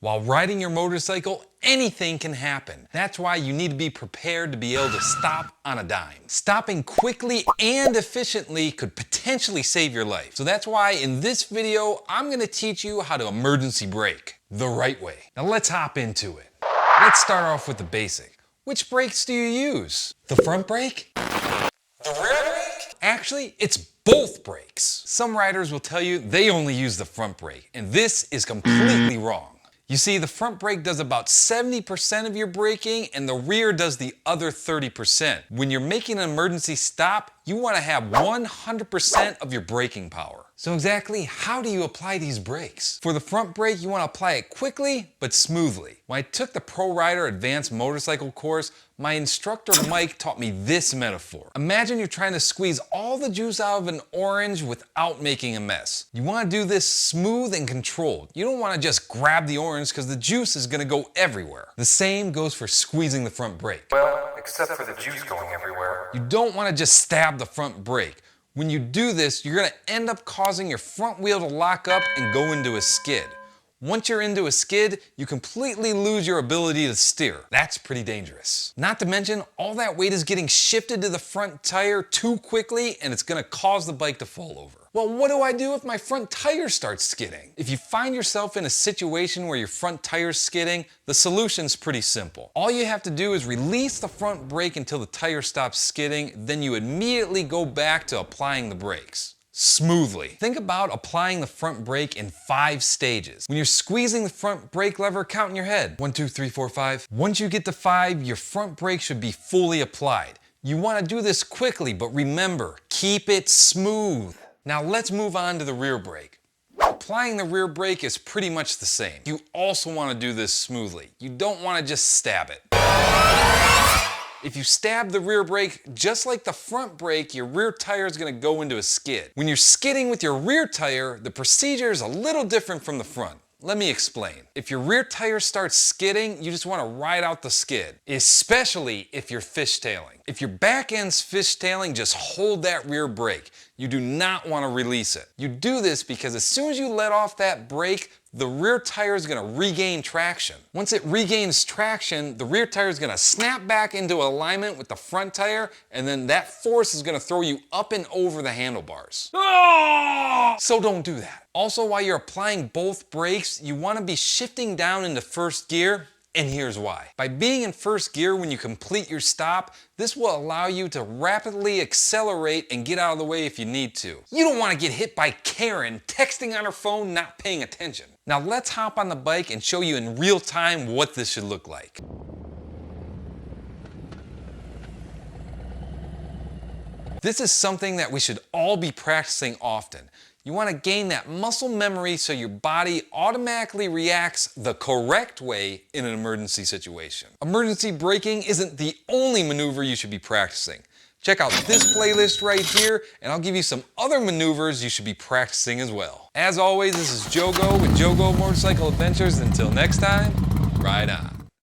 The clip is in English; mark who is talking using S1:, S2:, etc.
S1: While riding your motorcycle, anything can happen. That's why you need to be prepared to be able to stop on a dime. Stopping quickly and efficiently could potentially save your life. So that's why in this video, I'm gonna teach you how to emergency brake the right way. Now let's hop into it. Let's start off with the basic. Which brakes do you use? The front brake? The rear brake? Actually, it's both brakes. Some riders will tell you they only use the front brake, and this is completely wrong. You see, the front brake does about 70% of your braking and the rear does the other 30%. When you're making an emergency stop, you want to have 100% of your braking power. So exactly how do you apply these brakes? For the front brake, you want to apply it quickly but smoothly. When I took the Pro Rider Advanced Motorcycle course, my instructor Mike taught me this metaphor. Imagine you're trying to squeeze all the juice out of an orange without making a mess. You want to do this smooth and controlled. You don't want to just grab the orange because the juice is going to go everywhere. The same goes for squeezing the front brake.
S2: Well, except for the juice going everywhere.
S1: You don't want to just stab the front brake. When you do this, you're going to end up causing your front wheel to lock up and go into a skid. Once you're into a skid, you completely lose your ability to steer. That's pretty dangerous. Not to mention, all that weight is getting shifted to the front tire too quickly and it's gonna cause the bike to fall over. Well, what do I do if my front tire starts skidding? If you find yourself in a situation where your front tire's skidding, the solution's pretty simple. All you have to do is release the front brake until the tire stops skidding, then you immediately go back to applying the brakes. Smoothly. Think about applying the front brake in 5 stages. When you're squeezing the front brake lever, count in your head. 1, 2, 3, 4, 5. Once you get to 5, your front brake should be fully applied. You want to do this quickly, but remember, keep it smooth. Now let's move on to the rear brake. Applying the rear brake is pretty much the same. You also want to do this smoothly. You don't want to just stab it. If you stab the rear brake, just like the front brake, your rear tire is going to go into a skid. When you're skidding with your rear tire, the procedure is a little different from the front. Let me explain. If your rear tire starts skidding, you just want to ride out the skid, especially if you're fishtailing. If your back end's fishtailing, just hold that rear brake. You do not want to release it. You do this because as soon as you let off that brake, the rear tire is going to regain traction. Once it regains traction, the rear tire is going to snap back into alignment with the front tire, and then that force is going to throw you up and over the handlebars. So don't do that. Also, while you're applying both brakes, you want to be shifting down into first gear. And here's why. By being in first gear when you complete your stop, this will allow you to rapidly accelerate and get out of the way if you need to. You don't want to get hit by Karen texting on her phone, not paying attention. Now let's hop on the bike and show you in real time what this should look like. This is something that we should all be practicing often. You want to gain that muscle memory so your body automatically reacts the correct way in an emergency situation. Emergency braking isn't the only maneuver you should be practicing. Check out this playlist right here, and I'll give you some other maneuvers you should be practicing as well. As always, this is Jogo with Jogo Motorcycle Adventures. Until next time, ride on.